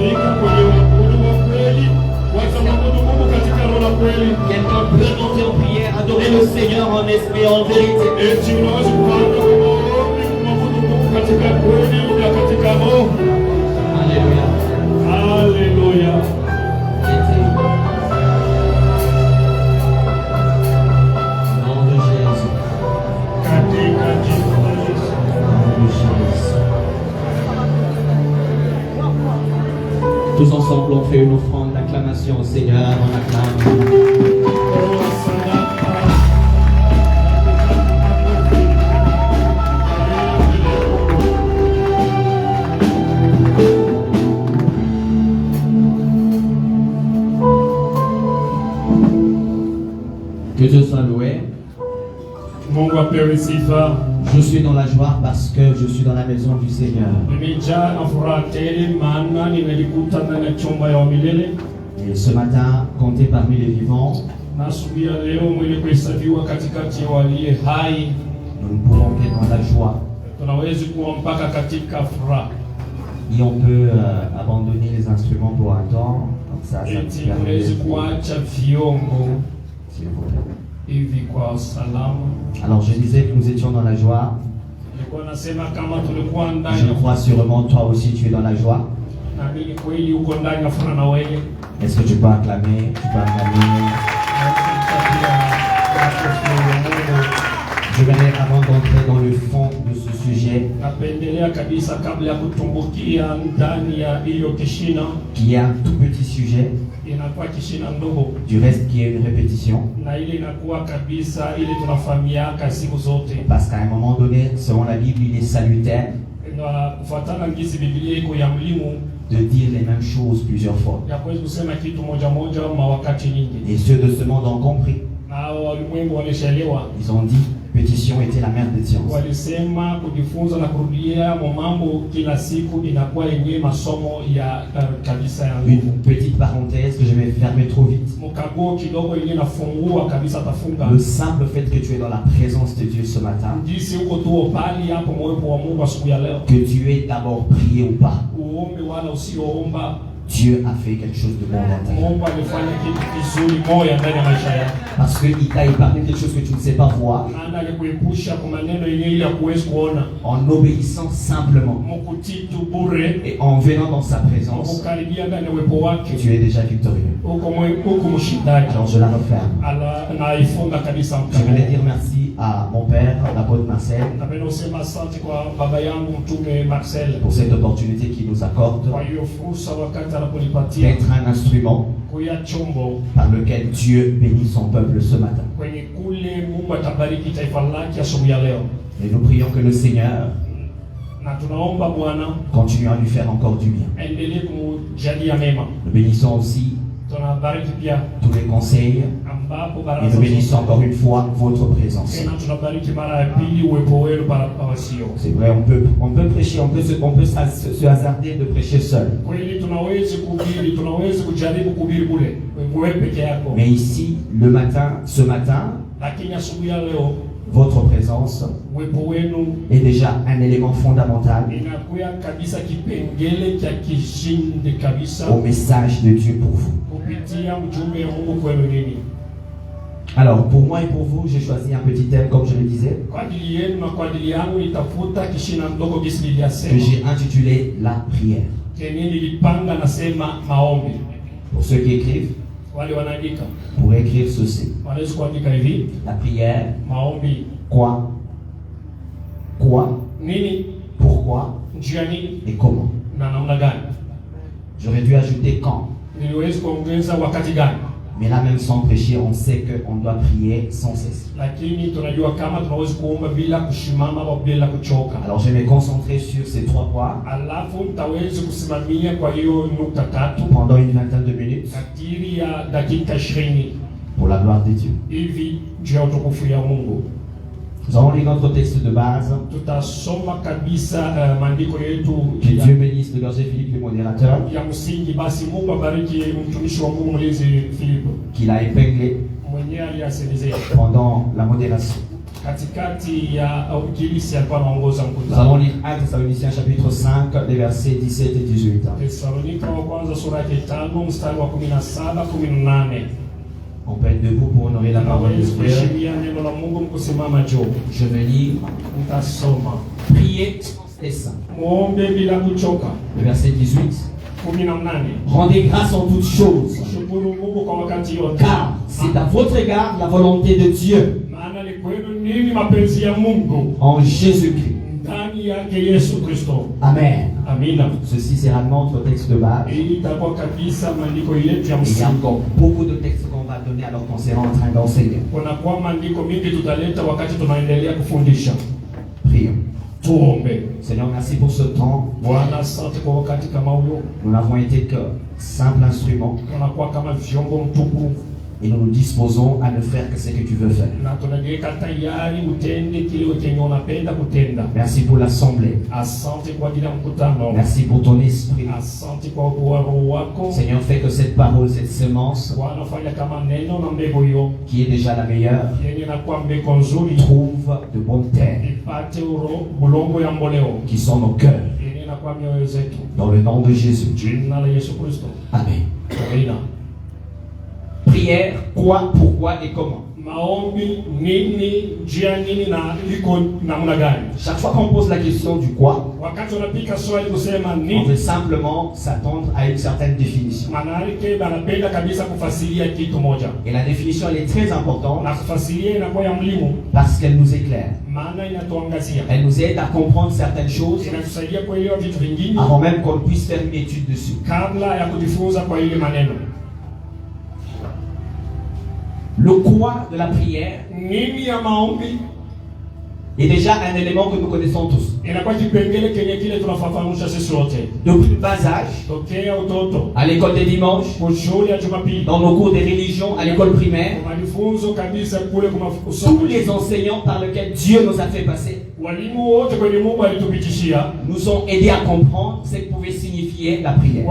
Quelqu'un peut monter en prière, adorer le Seigneur en esprit et en vérité. Alléluia. Alléluia. Nom de Jésus. Nom de Jésus. Tous ensemble, on fait une offrande d'acclamation au Seigneur. On acclame. Que Dieu soit loué. Je suis dans la joie parce que je suis dans la maison du Seigneur. Et ce matin, compté parmi les vivants, nous ne pouvons qu'être dans la joie. Et on peut abandonner les instruments pour un temps, comme ça nous permet s'il vous plaît. Alors je disais que nous étions dans la joie. Je crois sûrement toi aussi tu es dans la joie. Est-ce que tu peux acclamer? Tu peux acclamer. Je vais avant d'entrer dans le fond de ce sujet, qui est un tout petit sujet, du reste qui est une répétition. Parce qu'à un moment donné, selon la Bible, il est salutaire de dire les mêmes choses plusieurs fois. Et ceux de ce monde ont compris. Ils ont dit, pétition était la mère des sciences. Une petite parenthèse que je vais fermer trop vite. Le simple fait que tu es dans la présence de Dieu ce matin, que tu aies d'abord prié ou pas, Dieu a fait quelque chose de bon dans ta vie. Parce qu'il t'a épargné quelque chose que tu ne sais pas voir. En obéissant simplement et en venant dans sa présence, tu es déjà victorieux. Alors je la referme. Je voulais dire merci à mon père, l'apôtre Marcel, pour cette opportunité qu'il nous accorde d'être un instrument par lequel Dieu bénit son peuple ce matin. Et nous prions que le Seigneur continue à lui faire encore du bien. Nous bénissons aussi tous les conseils et nous bénissons encore une fois votre présence. C'est vrai, on peut prêcher, on peut se hasarder de prêcher seul. Mais ici, ce matin, votre présence est déjà un élément fondamental au message de Dieu pour vous. Alors, pour moi et pour vous, j'ai choisi un petit thème, comme je le disais, que j'ai intitulé La prière. Pour ceux qui écrivent, pour écrire ceci: la prière, quoi, pourquoi et comment. J'aurais dû ajouter quand. Mais là même sans prêcher, on sait qu'on doit prier sans cesse. Alors je vais me concentrer sur ces trois points pendant une vingtaine de minutes pour la gloire de Dieu. Nous allons lire notre texte de base. Que Dieu bénisse le berger Philippe, le modérateur, qu'il a épinglé pendant la modération. Nous allons lire 1 Thessaloniciens chapitre 5, les versets 17 et 18. On peut être debout pour honorer la parole de Dieu. Je vais lire. Priez sans cesse. Le verset 18. Rendez grâce en toutes choses, car c'est à votre égard la volonté de Dieu en Jésus-Christ. Amen. Ceci sera notre texte de base. Il y a encore beaucoup de textes qu'on va donner alors qu'on sera en train d'enseigner. Prions. Seigneur, merci pour ce temps. Nous n'avons été que simples instruments. Et nous nous disposons à ne faire que ce que tu veux faire. Merci pour l'assemblée. Merci pour ton esprit. Seigneur, fais que cette parole, cette semence, qui est déjà la meilleure, trouve de bonnes terres, qui sont nos cœurs. Dans le nom de Jésus. Amen. Prière, quoi, pourquoi et comment. Chaque fois qu'on pose la question du quoi, on veut simplement s'attendre à une certaine définition. Et la définition, elle est très importante parce qu'elle nous éclaire. Elle nous aide à comprendre certaines choses avant même qu'on puisse faire une étude dessus. Le quoi de la prière est déjà un élément que nous connaissons tous. Depuis le bas âge, à l'école des dimanches, dans nos cours des religions, à l'école primaire, tous les enseignants par lesquels Dieu nous a fait passer nous ont aidés à comprendre ce que pouvait signifier la prière.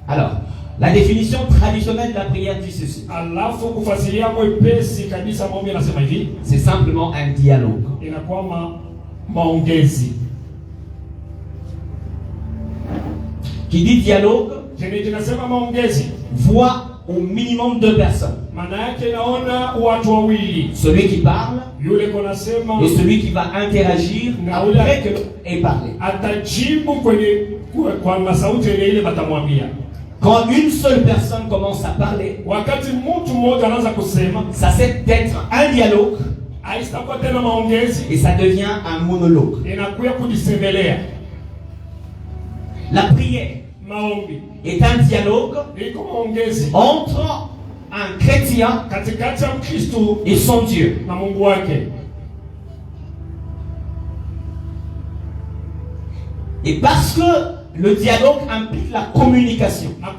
Alors, la définition traditionnelle de la prière dit ceci. C'est simplement un dialogue. Qui dit dialogue voit au minimum 2 personnes. Celui qui parle et celui qui va interagir après que l'autre ait parlé. Quand une seule personne commence à parler, ça cesse d'être un dialogue et ça devient un monologue. La prière est un dialogue entre un chrétien et son Dieu. Et parce que le dialogue implique la communication. La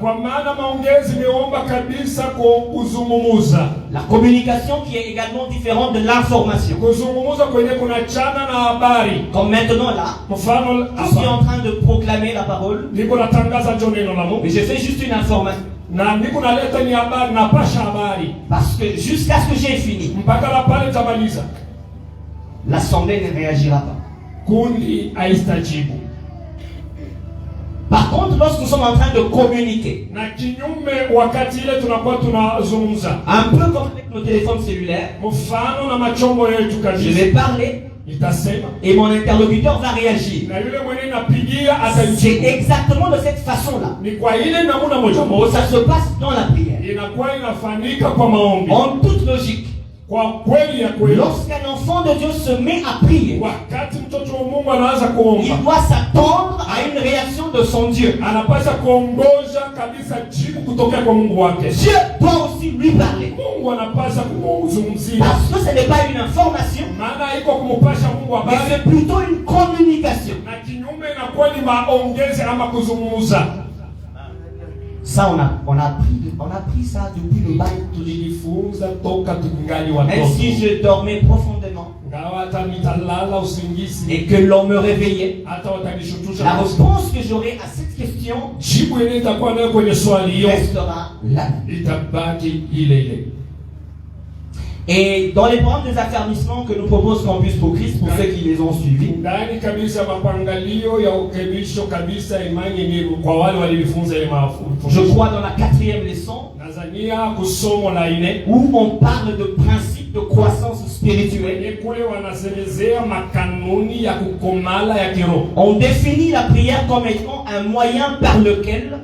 communication qui est également différente de l'information. Comme maintenant là, je suis en train de proclamer la parole, mais je fais juste une information. Parce que jusqu'à ce que j'ai fini, l'assemblée ne réagira pas. Par contre, lorsque nous sommes en train de communiquer, un peu comme avec nos téléphones cellulaires, je vais parler et mon interlocuteur va réagir. C'est exactement de cette façon-là que ça se passe dans la prière. En toute logique, lorsqu'un enfant de Dieu se met à prier, il doit s'attendre à une réaction de son Dieu. Dieu doit aussi lui parler. Parce que ce n'est pas une information, mais c'est plutôt une communication. Ça, on a pris ça depuis le bail. Même si je dormais profondément et que l'on me réveillait, la réponse que j'aurai à cette question restera là. Et dans les programmes des affermissements que nous propose Campus pour Christ, pour ceux qui les ont suivis, je crois dans la 4e leçon, où on parle de principe de croissance spirituelle. On définit la prière comme étant un moyen par lequel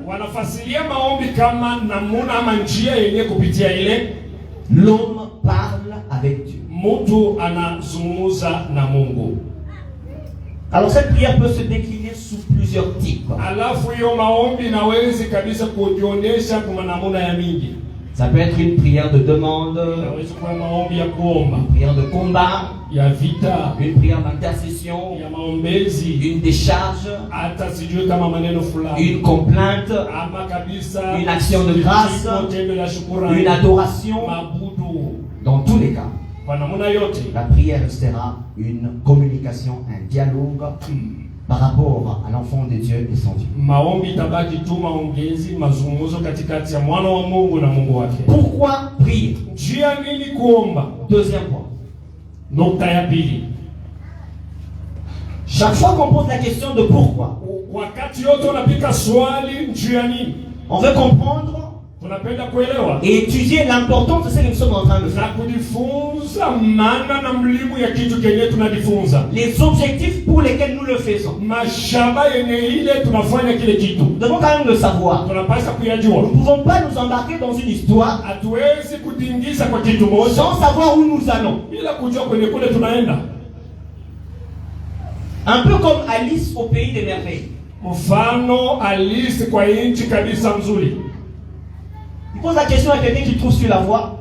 l'homme parle avec Dieu. Alors cette prière peut se décliner sous plusieurs types. Ça peut être une prière de demande, une prière de combat, une prière d'intercession, une décharge, une complainte, une action de grâce, une adoration. Dans tous les cas, la prière sera une communication, un dialogue par rapport à l'enfant de Dieu et son Dieu. Pourquoi prier? Deuxième point. Chaque fois qu'on pose la question de pourquoi, on veut comprendre et étudier l'importance de ce que nous sommes en train de faire. Les objectifs pour lesquels nous le faisons. Nous devons quand même le savoir. Nous ne pouvons pas nous embarquer dans une histoire sans savoir où nous allons. Un peu comme Alice au pays des merveilles. Il pose la question à quelqu'un qui trouve sur la voie.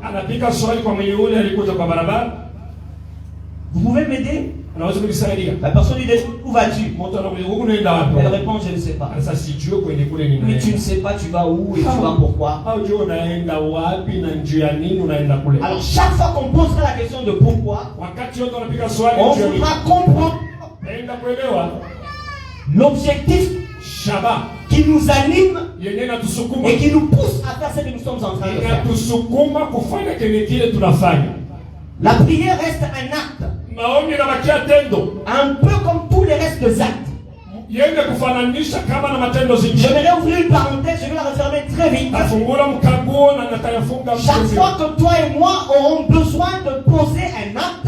Vous pouvez m'aider? La personne lui dit, où vas-tu? Elle répond, je ne sais pas. Mais tu ne sais pas, tu vas où et tu vas pourquoi? Alors chaque fois qu'on posera la question de pourquoi, on voudra comprendre l'objectif qui nous anime et qui nous pousse à faire ce que nous sommes en train de faire. La prière reste un acte, un peu comme tous les restes des actes. J'aimerais ouvrir une parenthèse, je vais la refermer très vite. Chaque fois que toi et moi aurons besoin de poser un acte,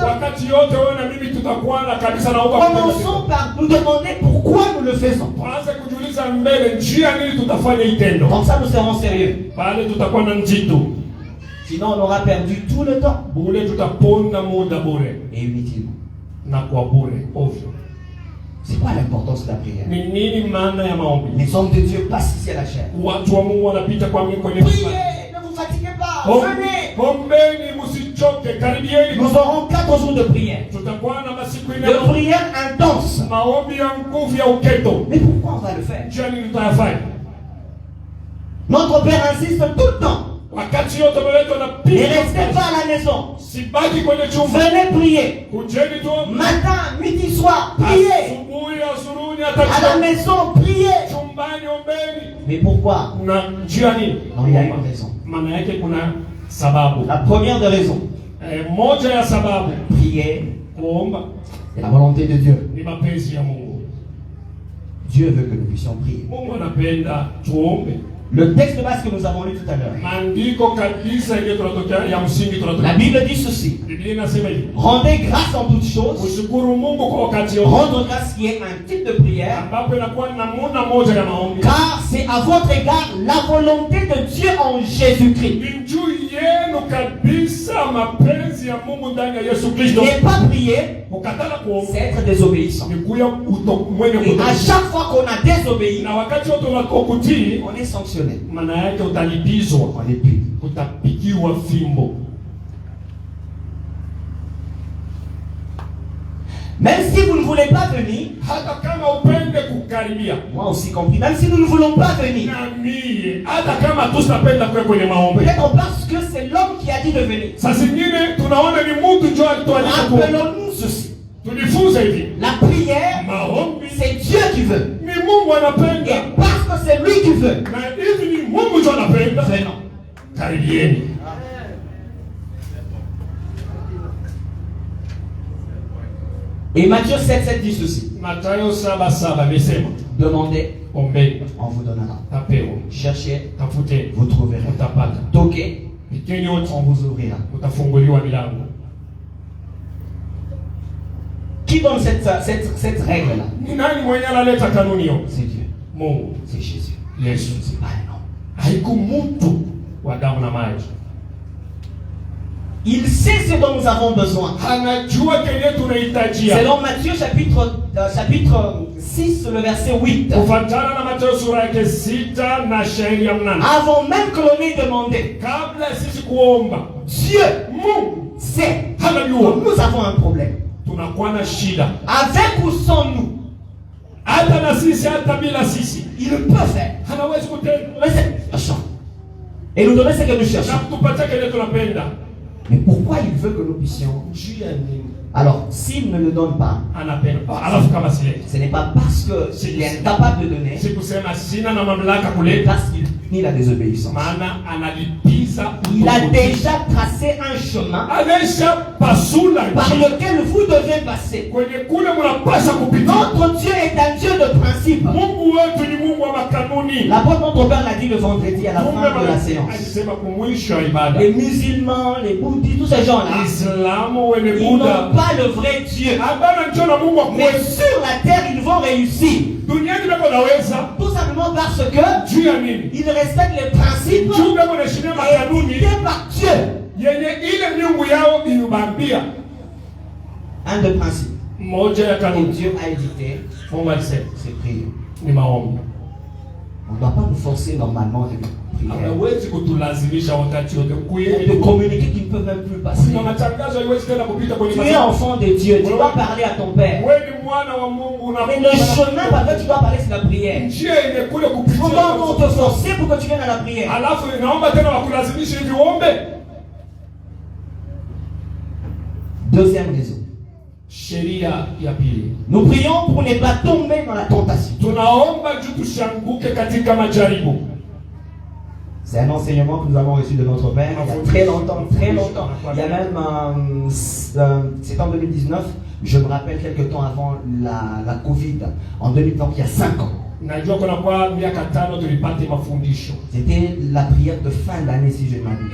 commençons par nous demander pourquoi nous le faisons. Comme ça nous serons sérieux. Sinon on aura perdu tout le temps. Et inutilement. C'est quoi l'importance de la prière? Les hommes de Dieu passent ici à la chair. Priez, ne vous fatiguez pas, venez. Nous aurons 4 jours de prière. De prière intense. Mais pourquoi on va le faire? Notre Père insiste tout le temps. Ne restez pas à la maison. Venez prier. Matin, midi, soir, priez. À la maison, priez. Mais pourquoi? Non, il y a une raison. La première des raisons. Prier. C'est la volonté de Dieu. Dieu veut que nous puissions prier. Le texte de base que nous avons lu tout à l'heure. La Bible dit ceci. Rendez grâce en toutes choses. Rendre grâce qui est un type de prière. Car c'est à votre égard la volonté de Dieu en Jésus-Christ. Ne pas prier, c'est être désobéissant. Et à chaque fois qu'on a désobéi, on est sanctionné. On est puni. Même si vous ne voulez pas venir, moi aussi compris, même si nous ne voulons pas venir, peut-être parce que c'est l'homme qui a dit de venir. Appelons-nous ceci. La prière, c'est Dieu qui veut. Et parce que c'est lui qui veut, venons. Et Matthieu 7,7 dit ceci. Demandez, on vous donnera. Cherchez, vous trouverez. Toquez, on vous ouvrira. Qui donne cette règle-là? C'est Dieu. C'est Jésus. C'est pas un homme. Il sait ce dont nous avons besoin. Selon Matthieu chapitre 6, le verset 8. Avant même que l'on ait demandé, Dieu sait que nous avons un problème. Avec ou sans nous, il peut faire. Et nous donner ce que nous cherchons. Mais pourquoi il veut que nous puissions? Alors, s'il ne le donne pas, ce n'est pas parce qu'il est incapable de donner, mais parce qu'il punit la désobéissance. Il a déjà tracé un chemin par lequel vous devez passer. Notre Dieu est un Dieu de principe. L'apôtre notre Père l'a dit le vendredi à la fin de la séance. Les musulmans, les bouddhistes, tous ces gens-là, ils n'ont pas le vrai Dieu. Mais sur la terre, ils vont réussir. Tout simplement parce que ils respectent les principes édictés par Dieu. Un de principes que Dieu a édicté, c'est prier. On ne doit pas nous forcer normalement de prier. De communiquer qui ne peut même plus passer. Tu es enfant de Dieu, tu dois parler à ton Père. Mais le chemin par lequel tu dois parler, c'est la prière. Comment on te forcer pour que tu viennes à la prière? Deuxième raison. Nous prions pour ne pas tomber dans la tentation. C'est un enseignement que nous avons reçu de notre Père il y a très longtemps. Il y a même, c'est en 2019, je me rappelle quelques temps avant la Covid, en 2020, il y a 5 ans. C'était la prière de fin d'année, si je ne m'abuse.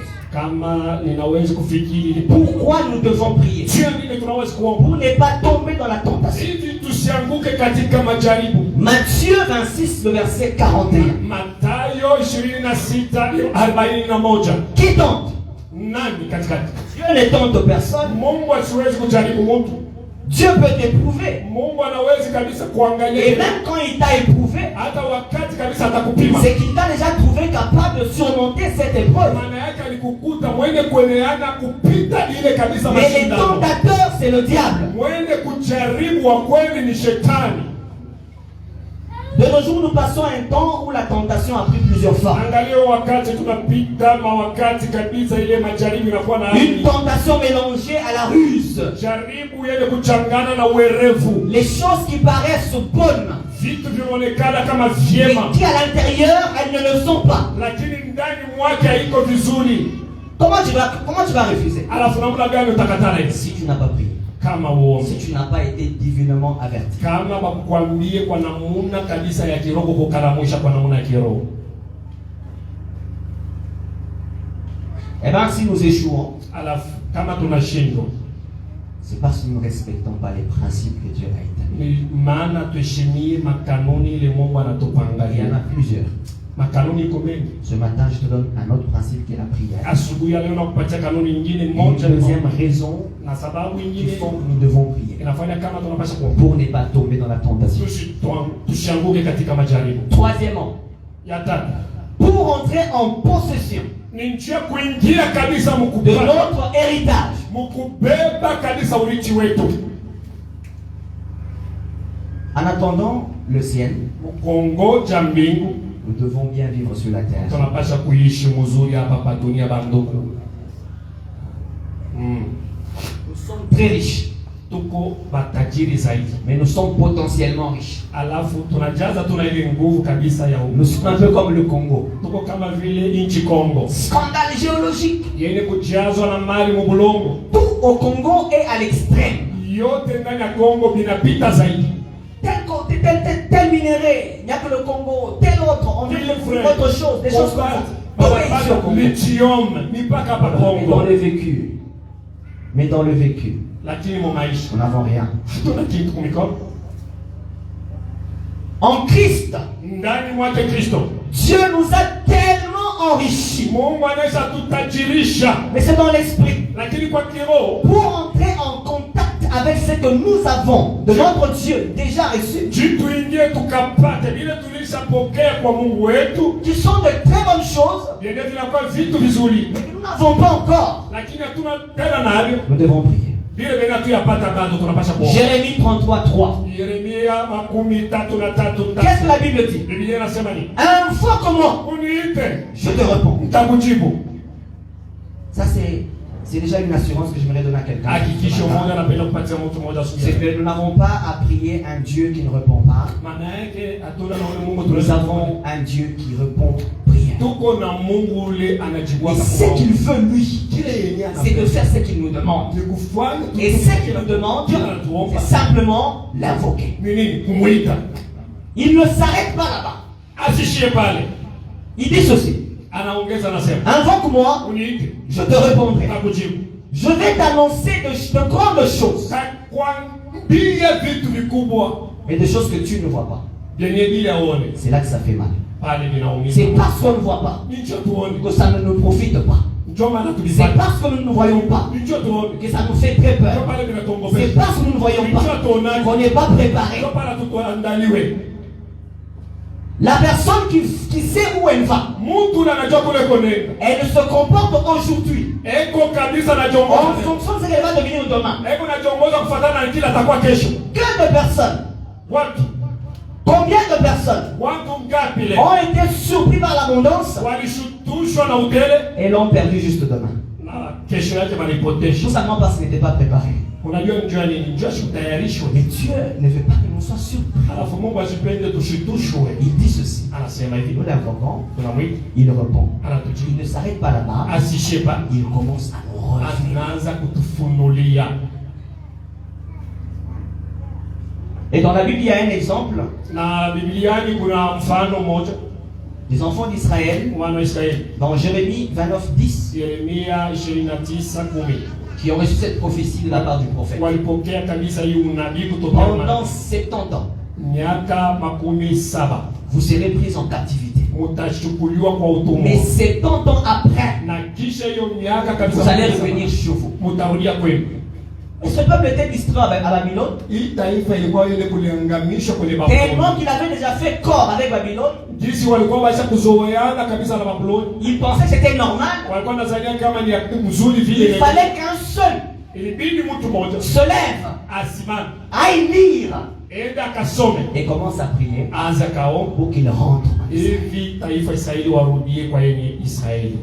Pourquoi nous devons prier? Pour ne pas tomber dans la tentation. Matthieu 26, le verset 41. Qui tente? Dieu ne tente personne. Dieu peut t'éprouver. Et même quand il t'a éprouvé, c'est qu'il t'a déjà trouvé capable de surmonter cette épreuve. Mais les tentateurs, c'est le diable. De nos jours, nous passons un temps où la tentation a pris plusieurs formes. Une tentation mélangée à la ruse. Les choses qui paraissent bonnes, mais qui à l'intérieur, elles ne le sont pas. Comment tu vas refuser? Si tu n'as pas prié. Si tu n'as pas été divinement averti. Et bien si nous échouons, c'est parce que nous ne respectons pas les principes que Dieu a établis. Il y en a plusieurs. Ce matin, je te donne un autre principe qui est la prière. Une deuxième raison qui font que nous devons prier pour ne pas tomber dans la tentation. Troisièmement, pour entrer en possession de notre héritage. En attendant le ciel, nous devons bien vivre sur la terre. Nous sommes très riches. Mais nous sommes potentiellement riches. Nous sommes un peu comme le Congo. Scandale géologique. Tout au Congo est à l'extrême. tel minerai, il n'y a que le Congo, tel autre, on veut autre chose, des choses comme ça. Mais dans le vécu, nous n'avons rien. En Christ, Dieu nous a tellement enrichis. Mais c'est dans l'esprit. Pour entrer en contact avec ce que nous avons de notre Dieu déjà reçu, qui sont de très bonnes choses, mais que nous n'avons pas encore, nous devons prier. Jérémie 33:3. Qu'est-ce que la Bible dit? Un fois comme moi, je te réponds. Ça c'est déjà une assurance que j'aimerais donner à quelqu'un. C'est que nous n'avons pas à prier un Dieu qui ne répond pas. Nous avons un Dieu qui répond prière. Et ce qu'il veut lui, c'est de faire ce qu'il nous demande. Et ce qu'il nous demande, c'est simplement l'invoquer. Il ne s'arrête pas là-bas. Il dit ceci. Invoque-moi, je te répondrai. Je vais t'annoncer de grandes choses. Mais des choses que tu ne vois pas. C'est là que ça fait mal. C'est parce qu'on ne voit pas que ça ne nous profite pas. C'est parce que nous ne voyons pas que ça nous fait très peur. C'est parce que nous ne voyons pas qu'on n'est pas préparé. La personne qui sait où elle va, elle se comporte aujourd'hui en fonction de ce qu'elle va devenir demain. Que de personnes, combien de personnes ont été surpris par l'abondance et l'ont perdu juste demain? Tout simplement parce qu'ils n'étaient pas préparés. Mais Dieu ne veut pas que nous soyons surpris. Il dit ceci. Nous l'invoquons, il répond. Il ne s'arrête pas là-bas. Il commence à nous révéler. Et dans la Bible, il y a un exemple. Les enfants d'Israël, dans Jérémie 29:10, qui ont reçu cette prophétie de la part du prophète. Pendant 70 ans, vous serez pris en captivité. Mais 70 ans après, vous allez revenir chez vous. Et ce peuple était distrait à Babylone, tellement qu'il avait déjà fait corps avec Babylone. Il pensait que c'était normal. Il fallait qu'un seul se lève, aille lire et commence à prier pour qu'il rentre.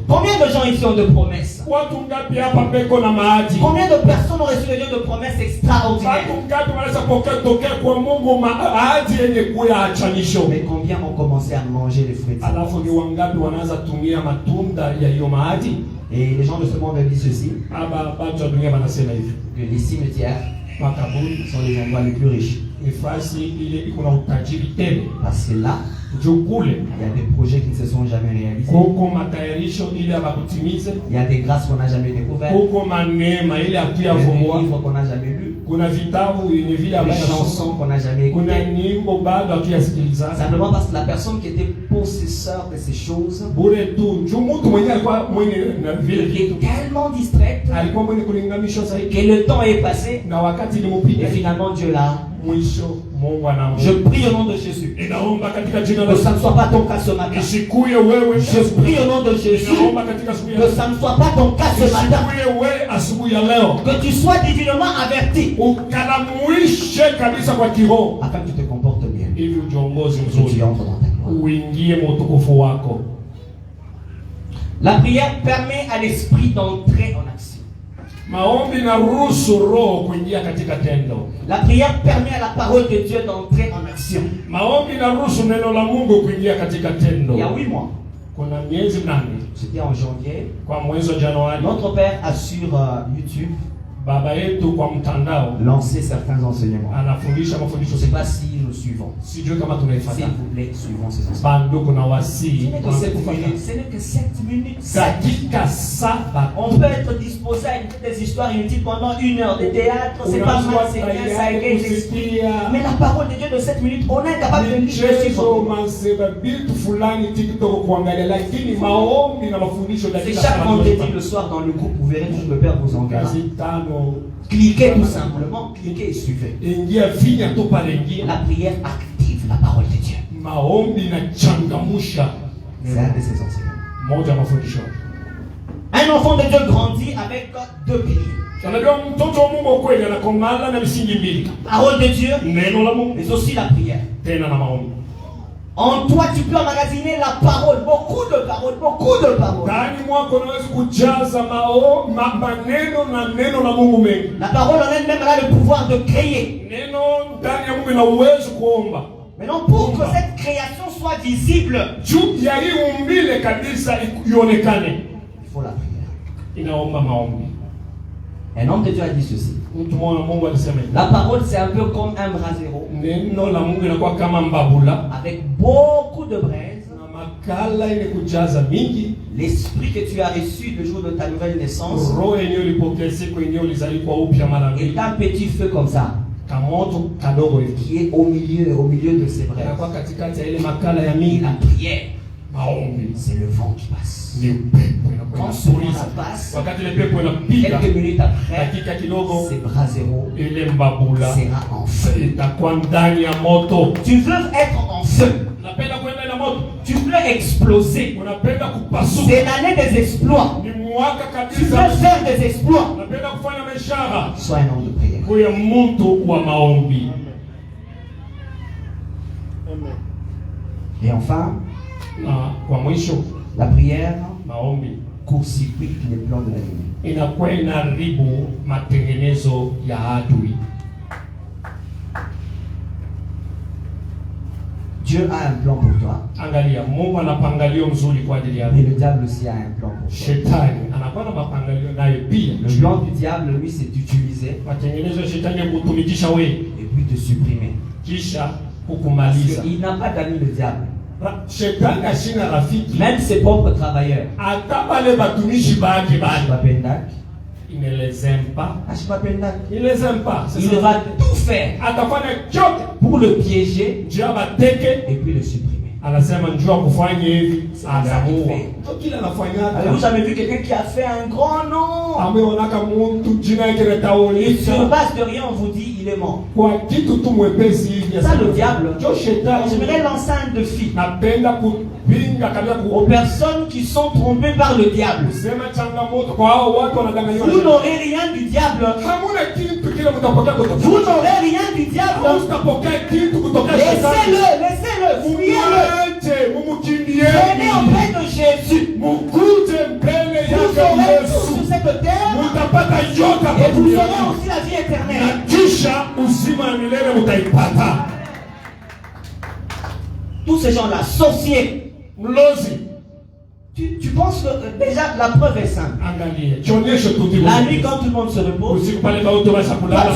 Combien de gens ici ont de promesses? Combien de personnes ont reçu le Dieu de promesses extraordinaires? Mais combien ont commencé à manger les fruits de cette promesse? Et les gens de ce monde disent ceci, que les cimetières sont les endroits les plus riches. Parce que là, il y a des projets qui ne se sont jamais réalisés. Il y a des grâces qu'on n'a jamais découvertes. Il y a des livres qu'on n'a jamais lus. Des chansons qu'on n'a jamais écoutées. Simplement parce que la personne qui était possesseur de ces choses est tellement distraite que le temps est passé et finalement Dieu là. Je prie au nom de Jésus que ça ne soit pas ton cas ce matin. Je prie au nom de Jésus que ça ne soit pas ton cas ce matin. Que tu sois divinement averti afin que tu te comportes bien et que tu entres dans ta gloire. La prière permet à l'esprit d'entrer en action. La prière permet à la parole de Dieu d'entrer en action. Il y a 8 mois, c'était en janvier, notre père a sur YouTube lancer certains enseignements. Je ne sais pas si nous suivons. S'il vous plaît, suivons ces enseignements. Ce n'est que 7 minutes. On peut être disposé à écouter des histoires inutiles pendant 1 heure de théâtre. C'est pas mal, c'est bien, ça égaye l'esprit. Mais la parole de Dieu de 7 minutes, on est incapable de lire. C'est chaque vendredi le soir dans le groupe, vous verrez que le Père vous engage. Cliquez tout simplement, cliquez et suivez. La prière active la parole de Dieu. C'est un de ces enseignements. Un enfant de Dieu grandit avec 2 piliers. La parole de Dieu, mais aussi la prière. En toi, tu peux emmagasiner la parole, beaucoup de paroles, beaucoup de paroles. La parole en elle-même a le pouvoir de créer. Maintenant, pour que cette création soit visible, il faut la prière. Un homme de Dieu a dit ceci. La parole, c'est un peu comme un brasero avec beaucoup de braises. L'esprit que tu as reçu le jour de ta nouvelle naissance est un petit feu comme ça qui est au milieu de ces braises. La prière, c'est le vent qui passe. Quand ce vent passe, quelques minutes après, ces braseros sera en feu. Tu veux être en feu. Tu veux exploser. C'est l'année des exploits. Tu veux faire des exploits. Sois un homme de prière. Et enfin, la prière court-circuite les plans de l'ennemi. Dieu a un plan pour toi. Mais le diable aussi a un plan pour toi. Le plan du diable, lui, c'est d'utiliser et puis de supprimer. Il n'a pas d'amis, le diable. Même ses propres travailleurs. Il ne les aime pas. Il les aime pas. Il va tout faire pour le piéger et puis le supprimer. Vous avez vu quelqu'un qui a fait un grand nom. Et sur base de rien, on vous dit il est mort. Ça, le diable. J'aimerais lancer un défi aux personnes qui sont trompées par le diable. Vous n'aurez rien du diable. Vous n'aurez rien du diable. Laissez-le. Fouillez-le. Venez auprès de Jésus. Vous aurez tout sur cette terre. Et vous aurez aussi la vie éternelle. Tous ces gens-là, sorciers. Tu penses que déjà la preuve est simple. La nuit quand tout le monde se repose, toi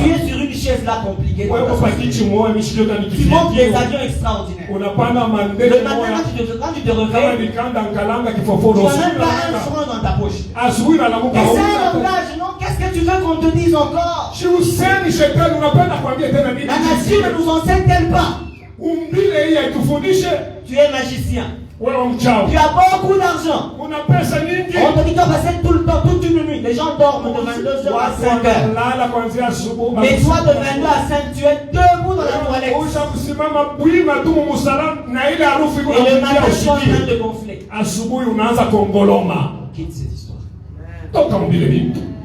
tu es sur une chaise là compliquée. Tu montes des avions extraordinaires. Le matin quand tu te réveilles, tu n'as même pas un franc dans ta poche. Et c'est un langage, non? Qu'est-ce que tu veux qu'on te dise encore? La nation ne nous enseigne-t-elle pas? Tu es magicien. Tu as beaucoup d'argent. On te dit qu'on va passer tout le temps, toute une nuit. Les gens dorment de 22h à 5h. Mais toi, de 22h à 5h, tu es debout dans la toilette. Et le matin, tu es en train de gonfler. Quitte cette histoire.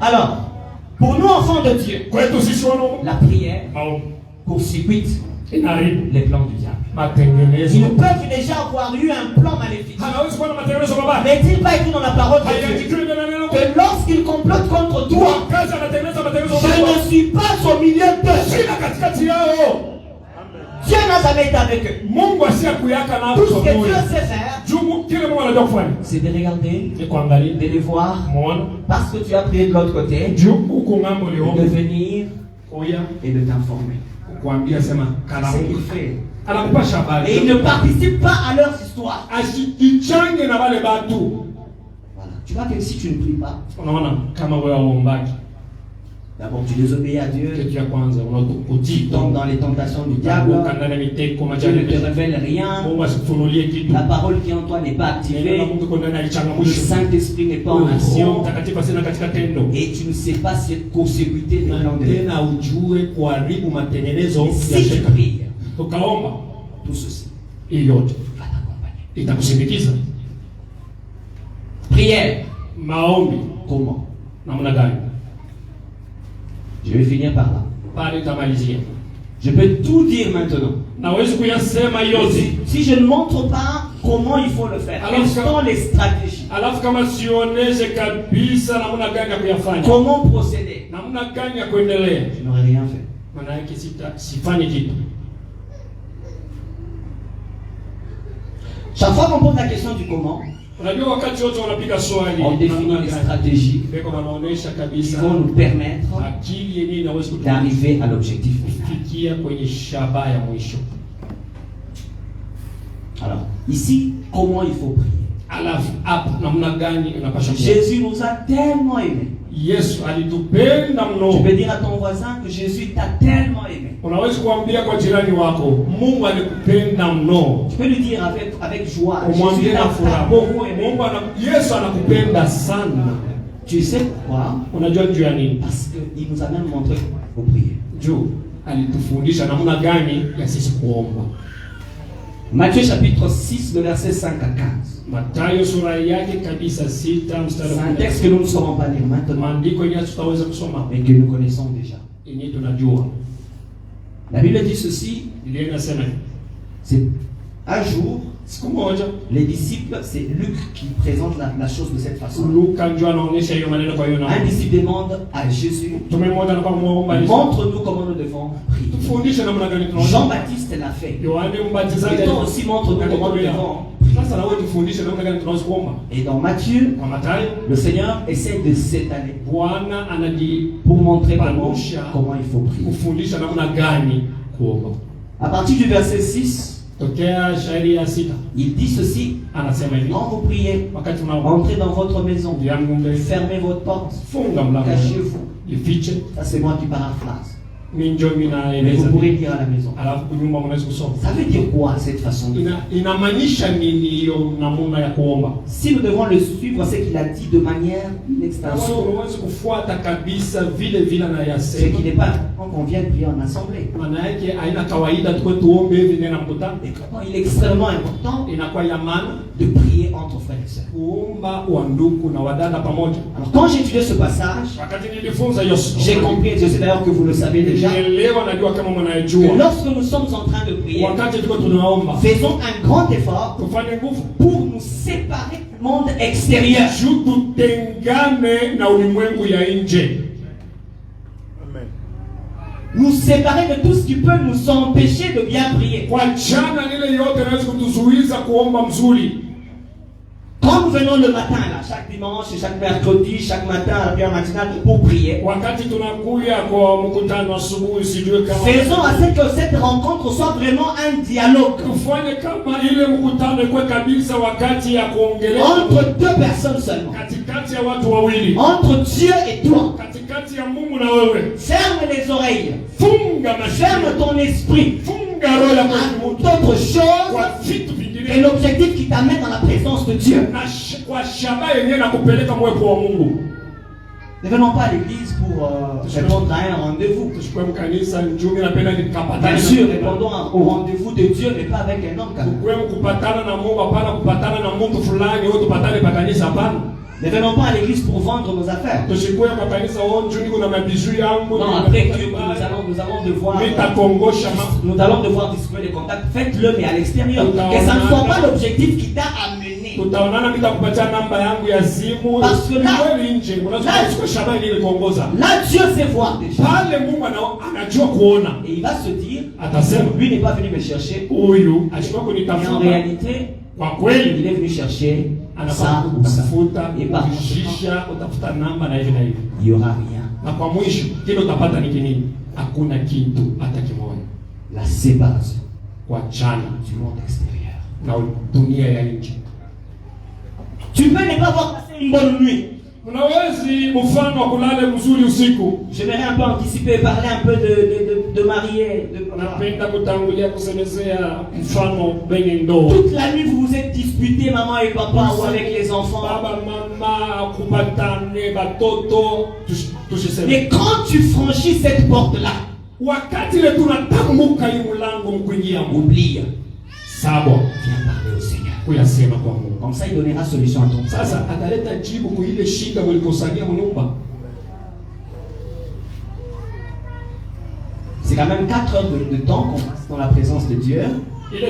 Alors, pour nous, enfants de Dieu, la prière court-circuite les plans du diable. Ils peuvent déjà avoir eu un plan maléfique. N'est-il pas écrit dans la parole de Dieu que lorsqu'ils complotent contre toi, je ne suis pas au milieu d'eux. Dieu n'a jamais été avec eux. Tout ce que Dieu sait faire, c'est de regarder, de les voir, parce que tu as prié de l'autre côté, de venir et de t'informer. C'est qu'il fait. Et ils ne participent pas à leur histoire. Voilà. Tu vois que si tu ne pries pas, d'abord tu désobéis à Dieu, tu tombes dans les tentations du diable, Dieu ne te révèle rien, la parole qui est en toi n'est pas activée, le Saint-Esprit n'est pas en action, et tu ne sais pas cette consécuté des plans de Dieu. Si tu pries, tout ceci va t'accompagner. Prière. Comment? Je vais finir par là. Je peux tout dire maintenant. Si je ne montre pas comment il faut le faire, quelles sont les stratégies, comment procéder, je n'aurais rien fait. Chaque fois qu'on pose la question du comment, on définit les stratégies qui vont nous permettre d'arriver à l'objectif final. Alors, ici, comment il faut prier? Jésus nous a tellement aimés. Tu peux dire à ton voisin que Jésus t'a tellement aimé. Tu peux lui dire avec joie, Jésus t'a beaucoup aimé. Tu sais pourquoi? Parce qu'il nous a même montré qu'il faut prier. Matthieu chapitre 6, le verset 5 à 15. C'est un texte que nous ne saurons pas lire maintenant, mais que nous connaissons déjà. La Bible dit ceci. C'est un jour, les disciples, c'est Luc qui présente la chose de cette façon. Un disciple demande à Jésus, montre-nous comment nous devons prier. Jean-Baptiste l'a fait. Et toi aussi, montre-nous comment nous devons prier. Et dans Matthieu, le Seigneur essaie de s'étaler pour montrer comment il faut prier. À partir du verset 6, il dit ceci: quand vous priez, entrez dans votre maison, fermez votre porte, cachez-vous. Ça, c'est moi qui paraphrase. Mais vous pourrez lire à la maison. Ça veut dire quoi cette façon de faire? Si nous devons le suivre, c'est qu'il a dit de manière inextenso. C'est qu'il n'est pas qu'on vienne prier en assemblée. Et comment il est extrêmement important de prier entre frères et sœurs. Alors quand j'ai étudié ce passage, j'ai compris, et je sais d'ailleurs que vous le savez déjà, que lorsque nous sommes en train de prier, faisons un grand effort pour nous séparer du monde extérieur. Nous séparer de tout ce qui peut nous empêcher de bien prier. Quand nous venons le matin, là, chaque dimanche, chaque mercredi, chaque matin à la prière matinale pour prier, faisons à ce que cette rencontre soit vraiment un dialogue entre deux personnes seulement, entre Dieu et toi. Ferme les oreilles, ferme ton esprit à d'autres choses et l'objectif qui t'amène dans la présence de Dieu. Ne venons pas à l'église pour répondre à un rendez-vous. Bien sûr, répondons au rendez-vous de Dieu, mais pas avec un homme. Ne venons pas à l'église pour vendre nos affaires. Non, après que nous allons devoir distribuer les contacts. Faites-le, mais à l'extérieur. Que ça ne soit pas l'objectif qui t'a amené. Parce que là, Dieu sait voir déjà. Et il va se dire, lui n'est pas venu me chercher. Mais en réalité, il est venu chercher ça ou ça. Et par il n'y aura rien. La séparation du monde extérieur. Tu peux ne pas avoir passé une bonne nuit. J'aimerais un peu anticiper et parler un peu de mariés. Toute la nuit vous vous êtes disputés, maman et papa, ou avec les enfants. Mais quand tu franchis cette porte-là, oublie. Viens parler au Seigneur. Comme ça, il donnera solution à ton problème. C'est quand même 4 heures de temps qu'on passe dans la présence de Dieu. C'est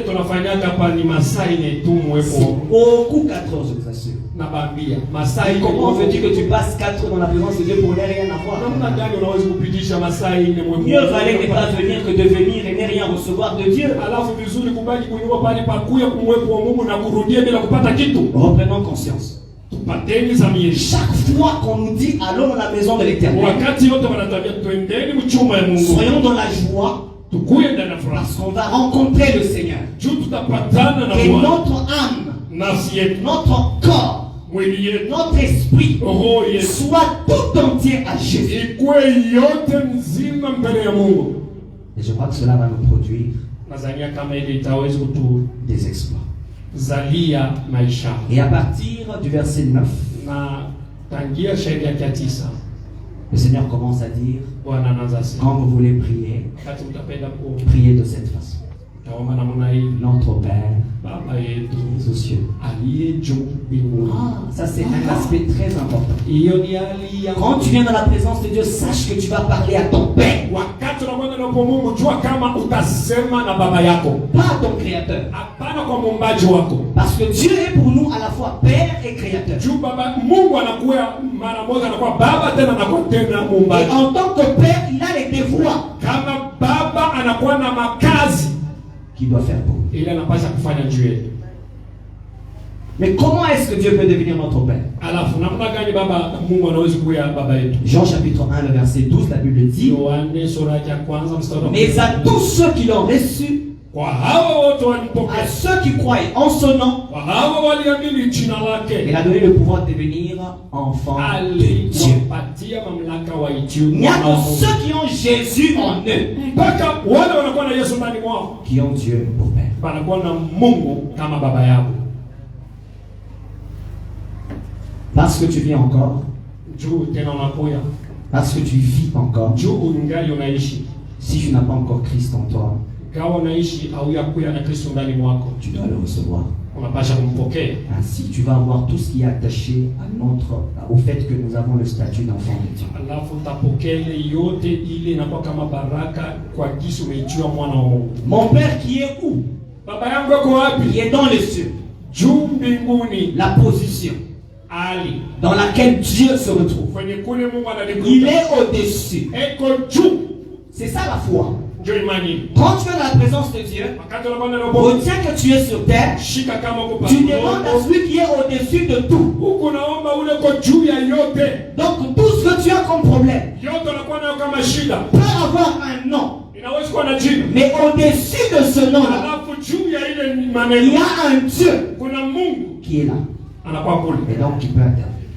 beaucoup 4 heures, je vous assure. Comment veux-tu que tu passes 4 heures dans la présence de Dieu pour ne rien avoir? Mieux valait ne pas venir que de venir et ne rien recevoir de Dieu. Reprenons conscience. Chaque fois qu'on nous dit allons dans la maison de l'Éternel, soyons dans la joie. Parce qu'on va rencontrer le Seigneur. Et notre âme, notre corps, notre esprit soit tout entier à Jésus. Et je crois que cela va nous produire des exploits. Et à partir du verset 9, le Seigneur commence à dire, quand vous voulez prier, priez de cette façon. Notre Père aux cieux. Ça c'est un aspect très important. Quand tu viens dans la présence de Dieu, sache que tu vas parler à ton Père. Pas à ton Créateur. Parce que Dieu est pour nous à la fois Père et Créateur. Et en tant que Père, il a les devoirs qu'il doit faire pour nous. Mais comment est-ce que Dieu peut devenir notre Père? Jean chapitre 1, le verset 12, la Bible dit, mais à tous ceux qui l'ont reçu, à ceux qui croient en son nom, il a donné le pouvoir de devenir enfants de Dieu. Il n'y a que ceux qui ont Jésus en eux qui ont Dieu pour Père. Parce que tu vis encore, parce que tu vis encore, si tu n'as pas encore Christ en toi, tu dois le recevoir. Ainsi, tu vas avoir tout ce qui est attaché au fait que nous avons le statut d'enfant de Dieu. Mon Père qui est où? Qui est dans les cieux. La position dans laquelle Dieu se retrouve. Il est au-dessus. C'est ça la foi. Quand tu es dans la présence de Dieu, retiens que tu es sur terre, tu demandes à celui qui est au-dessus de tout. Donc tout ce que tu as comme problème peut avoir un nom. Mais au-dessus de ce nom-là, il y a un Dieu qui est là. Et donc qui peut intervenir.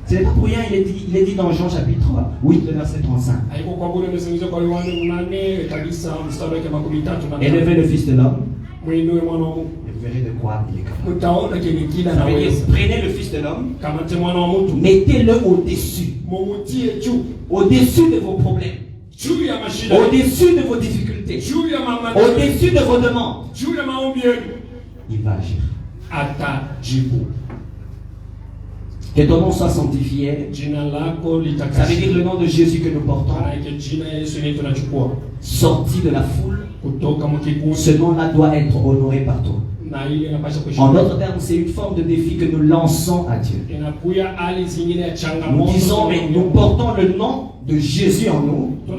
Ce n'est pas pour rien, il est dit dans Jean chapitre 8, le verset 35. Élevez le Fils de l'homme, et vous verrez de quoi il est capable. Ça veut dire, prenez le Fils de l'homme, mettez-le au-dessus. Au-dessus de vos problèmes. Au-dessus de vos difficultés. Au-dessus de vos demandes. Il va agir. atajibu. Que ton nom soit sanctifié. Ça veut dire le nom de Jésus que nous portons. Sorti de la foule, ce nom-là doit être honoré par toi. En d'autres termes, c'est une forme de défi que nous lançons à Dieu. Nous disons, mais nous portons le nom de Jésus en nous. Il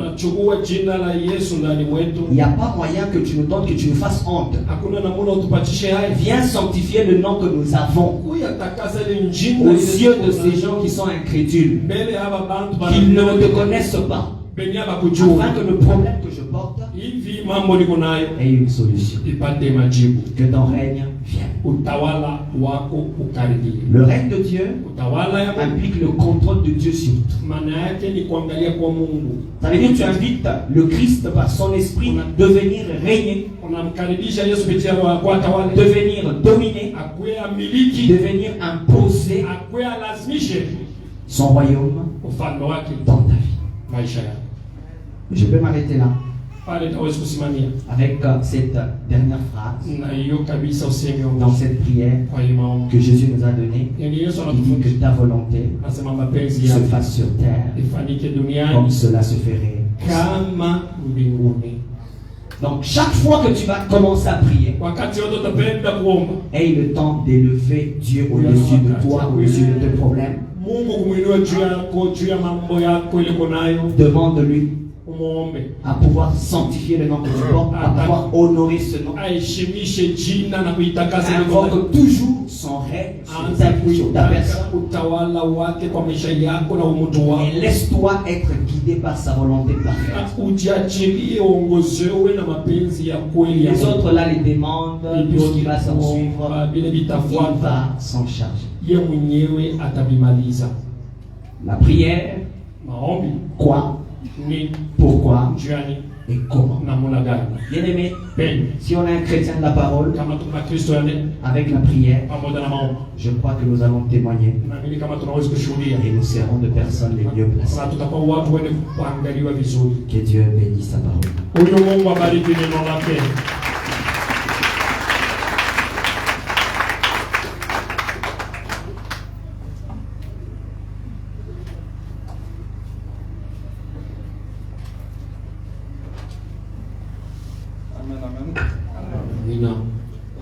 n'y a pas moyen que tu nous donnes, que tu nous fasses honte. Viens sanctifier le nom que nous avons aux yeux de ces gens qui sont incrédules, qui ne te connaissent pas, afin que le problème que je porte ait une solution. Que ton règne vienne. Le règne de Dieu implique le contrôle de Dieu sur tout. Ça veut dire que tu invites le Christ par son esprit de venir régner, de venir dominer, de venir imposer son royaume dans ta vie. Je peux m'arrêter là avec cette dernière phrase dans cette prière que Jésus nous a donnée. Il dit que ta volonté se fasse sur terre comme cela se ferait. Donc chaque fois que tu vas commencer à prier, aie le temps d'élever Dieu au-dessus de toi, au-dessus de tes problèmes. Demande-lui à pouvoir sanctifier le nom que tu portes, à pouvoir honorer ce nom. Invoque toujours son règne sur ta personne. Et laisse-toi être guidé par sa volonté parfaite. Les autres là les demandent, tout ce qui va s'en suivre, il va s'en charger. La prière, quoi? Pourquoi et comment? Bien aimé, si on est un chrétien de la parole, avec la prière, je crois que nous allons témoigner et nous serons de personnes les mieux placées. Que Dieu bénisse sa parole.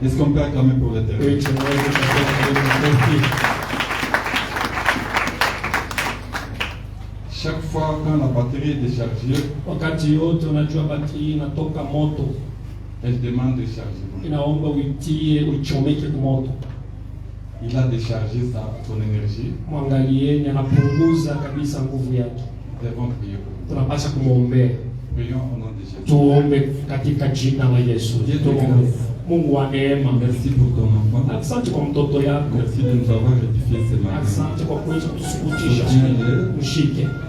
Est-ce qu'on peut acclamer pour l'Éternel? Chaque fois quand la batterie est déchargée, elle demande de chargement. Il a déchargé son énergie. Nous devons prier pour lui. Prions au nom de Jésus. Dieu te grâce. Merci pour ton enfant. Merci de nous avoir rectifié ce matin.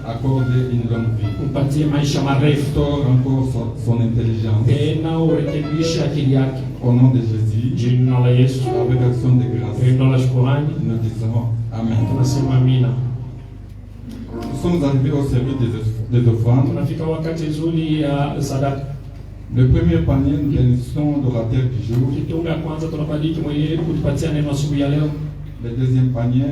Accorde une longue vie. Restaure encore son intelligence. Au nom de Jésus, avec action de grâce, nous disons Amen. Nous sommes arrivés au service des offrandes. Le premier panier, nous bénissons l'orateur du jour. Le deuxième panier,